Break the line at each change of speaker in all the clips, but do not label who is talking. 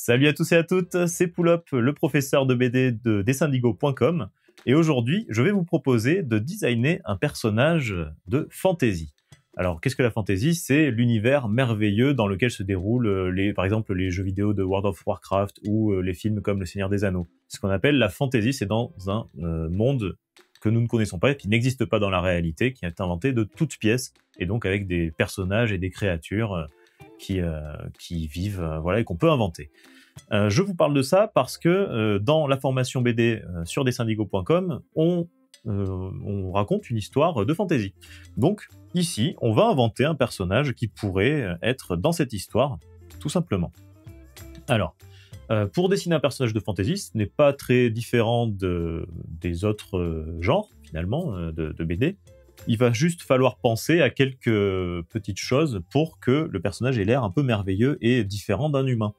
Salut à tous et à toutes, c'est Poulop, le professeur de BD de dessindigo.com, et aujourd'hui, je vais vous proposer de designer un personnage de fantasy. Alors, qu'est-ce que la fantasy? C'est l'univers merveilleux dans lequel se déroulent, par exemple, les jeux vidéo de World of Warcraft ou les films comme Le Seigneur des Anneaux. Ce qu'on appelle la fantasy, c'est dans un monde que nous ne connaissons pas, qui n'existe pas dans la réalité, qui est inventé de toutes pièces, et donc avec des personnages et des créatures qui vivent, voilà, et qu'on peut inventer. Je vous parle de ça parce que dans la formation BD sur dessindigo.com, on raconte une histoire de fantasy. Donc ici, on va inventer un personnage qui pourrait être dans cette histoire, tout simplement. Alors, pour dessiner un personnage de fantasy, ce n'est pas très différent des autres genres, finalement, de BD. Il va juste falloir penser à quelques petites choses pour que le personnage ait l'air un peu merveilleux et différent d'un humain.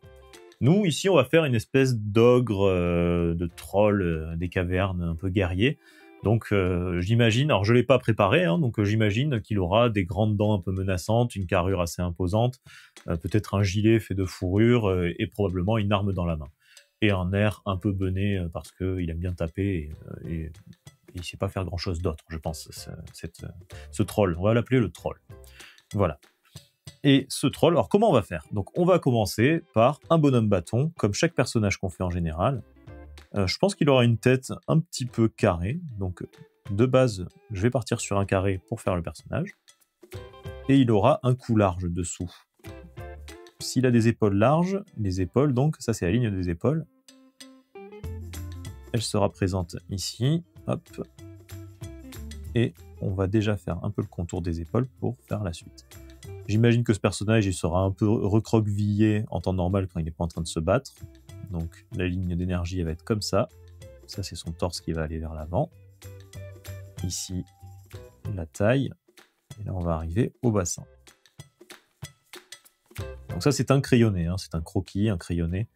Nous, ici, on va faire une espèce d'ogre, de troll des cavernes, un peu guerrier. Donc, j'imagine, alors je ne l'ai pas préparé, hein, donc j'imagine qu'il aura des grandes dents un peu menaçantes, une carrure assez imposante, peut-être un gilet fait de fourrure et probablement une arme dans la main. Et un air un peu bené parce qu'il aime bien taper et il ne sait pas faire grand-chose d'autre, je pense, ce troll. On va l'appeler le troll. Voilà. Et ce troll, alors comment on va faire? Donc on va commencer par un bonhomme bâton, comme chaque personnage qu'on fait en général. Je pense qu'il aura une tête un petit peu carrée, donc de base, je vais partir sur un carré pour faire le personnage. Et il aura un cou large dessous. S'il a des épaules larges, les épaules, donc ça c'est la ligne des épaules. Elle sera présente ici, hop. Et on va déjà faire un peu le contour des épaules pour faire la suite. J'imagine que ce personnage il sera un peu recroquevillé en temps normal quand il n'est pas en train de se battre. Donc la ligne d'énergie va être comme ça. Ça c'est son torse qui va aller vers l'avant. Ici la taille. Et là on va arriver au bassin. Donc ça c'est un crayonné, hein. C'est un croquis, un crayonné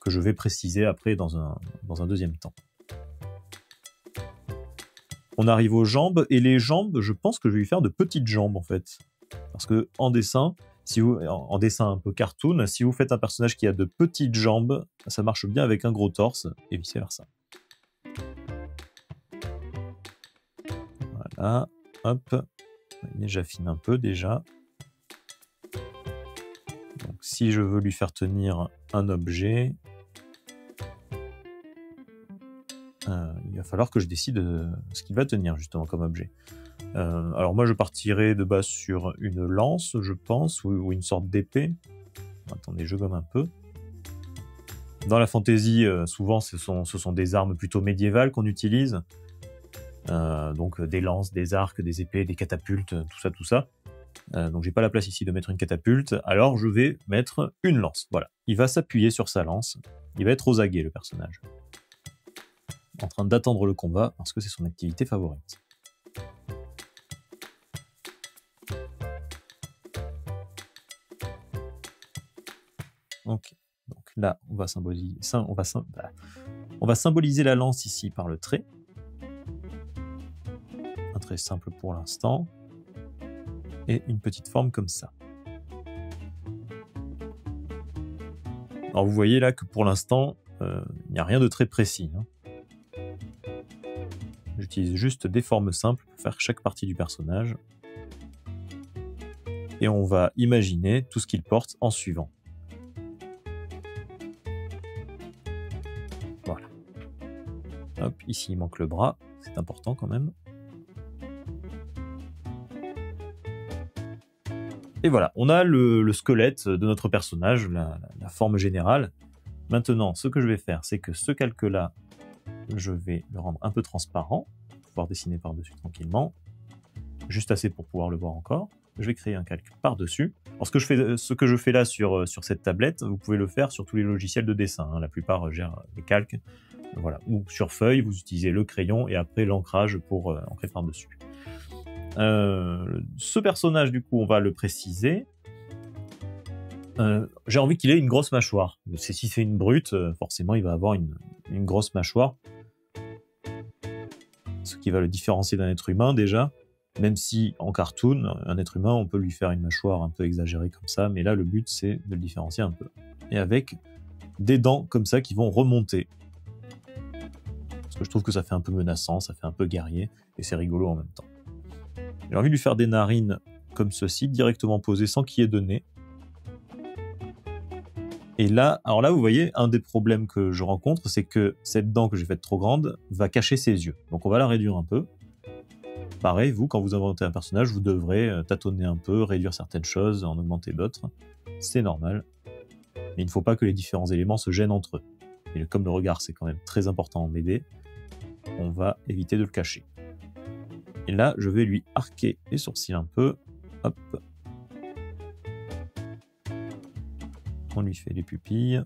que je vais préciser après dans un deuxième temps. On arrive aux jambes, et les jambes, je pense que je vais lui faire de petites jambes en fait. Parce que en dessin, en dessin un peu cartoon, si vous faites un personnage qui a de petites jambes, ça marche bien avec un gros torse, et vice versa. Voilà, hop, j'affine un peu déjà. Donc si je veux lui faire tenir un objet, il va falloir que je décide ce qu'il va tenir justement comme objet. Alors moi je partirai de base sur une lance, je pense, ou une sorte d'épée. Attendez, je gomme un peu. Dans la fantasy, souvent ce sont des armes plutôt médiévales qu'on utilise. Donc des lances, des arcs, des épées, des catapultes, tout ça. Donc j'ai pas la place ici de mettre une catapulte, alors je vais mettre une lance. Voilà, il va s'appuyer sur sa lance. Il va être aux aguets le personnage, en train d'attendre le combat parce que c'est son activité favorite. Ok, donc là on va symboliser la lance ici par le trait. Un trait simple pour l'instant. Et une petite forme comme ça. Alors vous voyez là que pour l'instant, il n'y a rien de très précis, hein. J'utilise juste des formes simples pour faire chaque partie du personnage. Et on va imaginer tout ce qu'il porte en suivant. Voilà. Hop, ici il manque le bras, c'est important quand même. Et voilà, on a le squelette de notre personnage, la forme générale. Maintenant, ce que je vais faire, c'est que ce calque-là, je vais le rendre un peu transparent, pour pouvoir dessiner par-dessus tranquillement, juste assez pour pouvoir le voir encore. Je vais créer un calque par-dessus. Alors ce que je fais là sur cette tablette, vous pouvez le faire sur tous les logiciels de dessin, hein. La plupart gèrent les calques. Voilà. Ou sur feuille, vous utilisez le crayon et après l'ancrage pour ancrer par-dessus. Ce personnage, du coup, on va le préciser. J'ai envie qu'il ait une grosse mâchoire. Si c'est une brute, forcément, il va avoir une grosse mâchoire. Ce qui va le différencier d'un être humain, déjà. Même si, en cartoon, un être humain, on peut lui faire une mâchoire un peu exagérée comme ça, mais là, le but, c'est de le différencier un peu. Et avec des dents comme ça qui vont remonter. Parce que je trouve que ça fait un peu menaçant, ça fait un peu guerrier, et c'est rigolo en même temps. J'ai envie de lui faire des narines comme ceci, directement posées sans qu'il y ait de nez. Et là, alors là, vous voyez, un des problèmes que je rencontre, c'est que cette dent que j'ai faite trop grande va cacher ses yeux. Donc on va la réduire un peu. Pareil, vous, quand vous inventez un personnage, vous devrez tâtonner un peu, réduire certaines choses, en augmenter d'autres. C'est normal. Mais il ne faut pas que les différents éléments se gênent entre eux. Et comme le regard, c'est quand même très important en BD, on va éviter de le cacher. Et là, je vais lui arquer les sourcils un peu. Hop. On lui fait les pupilles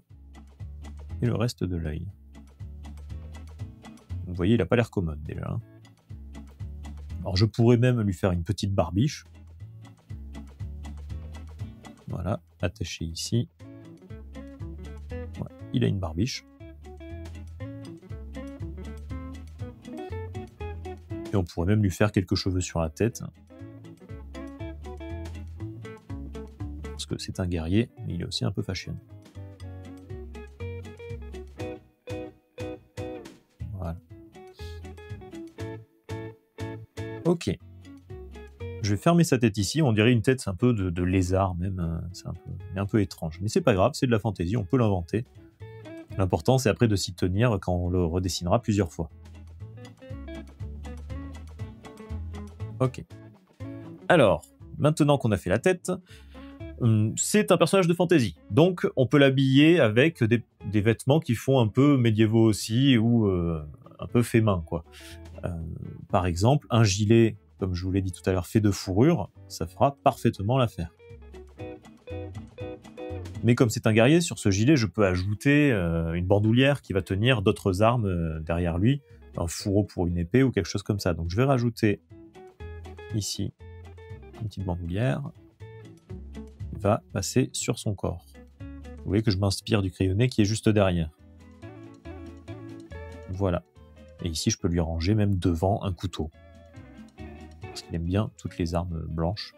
et le reste de l'œil. Vous voyez, il n'a pas l'air commode déjà. Alors je pourrais même lui faire une petite barbiche. Voilà, attaché ici. Ouais, il a une barbiche. Et on pourrait même lui faire quelques cheveux sur la tête. Parce que c'est un guerrier, mais il est aussi un peu fashion. Voilà. Ok. Je vais fermer sa tête ici. On dirait une tête un peu de lézard même. C'est un peu étrange. Mais c'est pas grave, c'est de la fantaisie, on peut l'inventer. L'important, c'est après de s'y tenir quand on le redessinera plusieurs fois. Ok. Alors, maintenant qu'on a fait la tête, c'est un personnage de fantasy. Donc, on peut l'habiller avec des vêtements qui font un peu médiévaux aussi, ou un peu fait main, quoi. Par exemple, un gilet, comme je vous l'ai dit tout à l'heure, fait de fourrure, ça fera parfaitement l'affaire. Mais comme c'est un guerrier, sur ce gilet, je peux ajouter une bandoulière qui va tenir d'autres armes derrière lui, un fourreau pour une épée ou quelque chose comme ça. Donc je vais rajouter ici une petite bandoulière qui va passer sur son corps. Vous voyez que je m'inspire du crayonné qui est juste derrière. Voilà. Et ici, je peux lui ranger même devant un couteau. Parce qu'il aime bien toutes les armes blanches.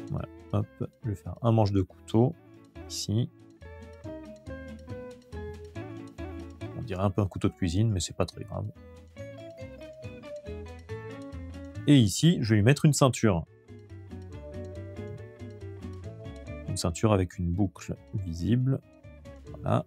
Voilà. Hop, je vais faire un manche de couteau ici. On dirait un peu un couteau de cuisine, mais c'est pas très grave. Et ici, je vais lui mettre une ceinture. Une ceinture avec une boucle visible. Voilà.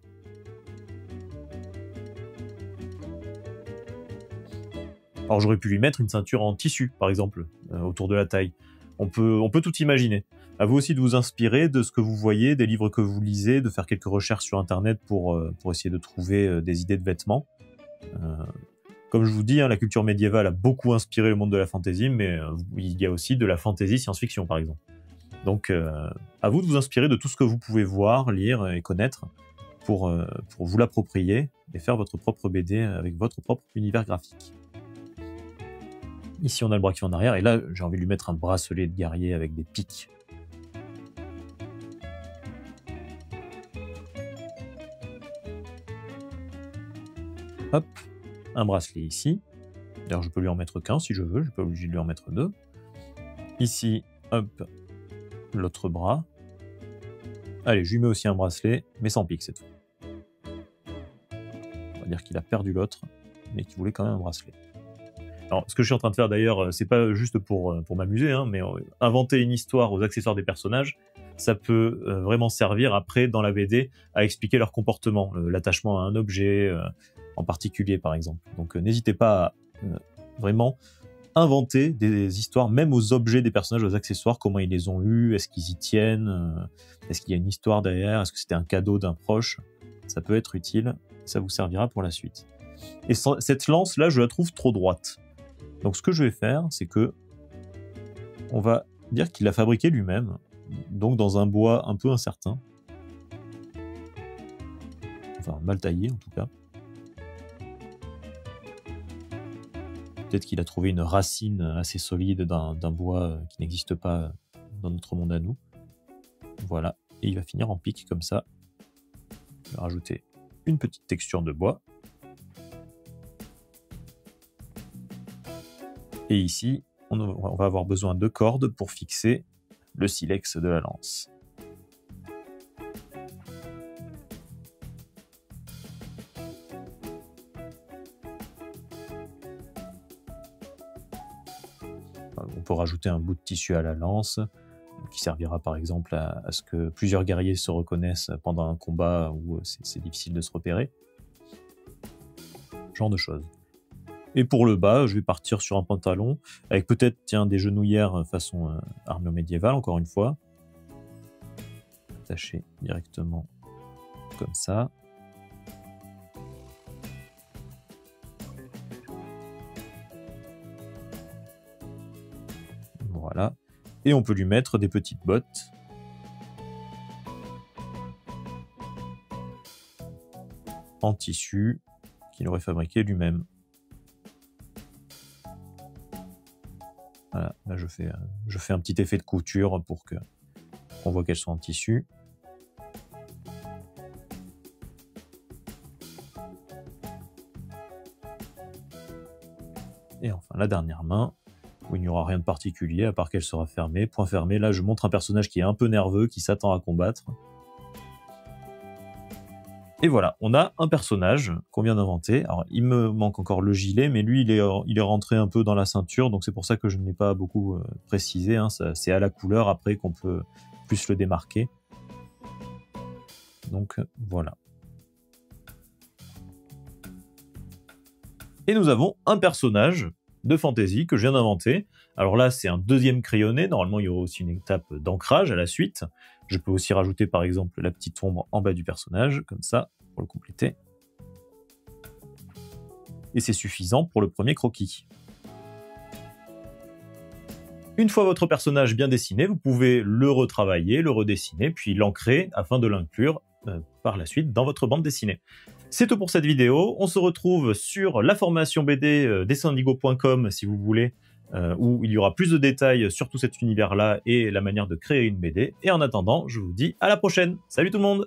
Alors j'aurais pu lui mettre une ceinture en tissu, par exemple, autour de la taille. On peut tout imaginer. À vous aussi de vous inspirer de ce que vous voyez, des livres que vous lisez, de faire quelques recherches sur Internet pour essayer de trouver des idées de vêtements. Comme je vous dis, la culture médiévale a beaucoup inspiré le monde de la fantasy, mais il y a aussi de la fantasy science-fiction, par exemple. Donc, à vous de vous inspirer de tout ce que vous pouvez voir, lire et connaître pour vous l'approprier et faire votre propre BD avec votre propre univers graphique. Ici, on a le bras qui est en arrière, et là, j'ai envie de lui mettre un bracelet de guerrier avec des pics. Hop, un bracelet ici. D'ailleurs, je peux lui en mettre qu'un si je veux, je suis pas obligé de lui en mettre deux. Ici, hop, l'autre bras. Allez, je lui mets aussi un bracelet, mais sans pic cette fois. On va dire qu'il a perdu l'autre, mais qu'il voulait quand même un bracelet. Alors, ce que je suis en train de faire d'ailleurs, c'est pas juste pour m'amuser, mais inventer une histoire aux accessoires des personnages, ça peut vraiment servir après dans la BD à expliquer leur comportement, l'attachement à un objet en particulier par exemple. Donc n'hésitez pas à vraiment inventer des histoires, même aux objets des personnages, aux accessoires, comment ils les ont eus, est-ce qu'ils y tiennent, est-ce qu'il y a une histoire derrière, est-ce que c'était un cadeau d'un proche, ça peut être utile, ça vous servira pour la suite. Et cette lance là, je la trouve trop droite. Donc ce que je vais faire, c'est que on va dire qu'il l'a fabriqué lui-même, donc dans un bois un peu incertain. Enfin, mal taillé en tout cas. Peut-être qu'il a trouvé une racine assez solide d'un bois qui n'existe pas dans notre monde à nous. Voilà, et il va finir en pic comme ça. Je vais rajouter une petite texture de bois. Et ici, on va avoir besoin de cordes pour fixer le silex de la lance. faut rajouter un bout de tissu à la lance, qui servira par exemple à ce que plusieurs guerriers se reconnaissent pendant un combat où c'est difficile de se repérer. Genre de choses. Et pour le bas, je vais partir sur un pantalon, avec peut-être, tiens, des genouillères façon armure médiévale, encore une fois. Attaché directement comme ça. Voilà. Et on peut lui mettre des petites bottes. En tissu qu'il aurait fabriqué lui-même. Voilà, là je fais un petit effet de couture pour qu'on voit qu'elles sont en tissu. Et enfin la dernière main, où il n'y aura rien de particulier, à part qu'elle sera fermée, point fermé. Là je montre un personnage qui est un peu nerveux, qui s'attend à combattre. Et voilà, on a un personnage qu'on vient d'inventer. Alors, il me manque encore le gilet, mais lui, il est rentré un peu dans la ceinture, donc c'est pour ça que je ne l'ai pas beaucoup précisé. Hein. C'est à la couleur, après, qu'on peut plus le démarquer. Donc, voilà. Et nous avons un personnage de fantasy que je viens d'inventer. Alors là, c'est un deuxième crayonné. Normalement, il y aura aussi une étape d'ancrage à la suite. Je peux aussi rajouter, par exemple, la petite ombre en bas du personnage, comme ça, pour le compléter. Et c'est suffisant pour le premier croquis. Une fois votre personnage bien dessiné, vous pouvez le retravailler, le redessiner, puis l'ancrer afin de l'inclure par la suite dans votre bande dessinée. C'est tout pour cette vidéo. On se retrouve sur la formation BD dessindigo.com si vous voulez, où il y aura plus de détails sur tout cet univers-là et la manière de créer une BD. Et en attendant, je vous dis à la prochaine. Salut tout le monde!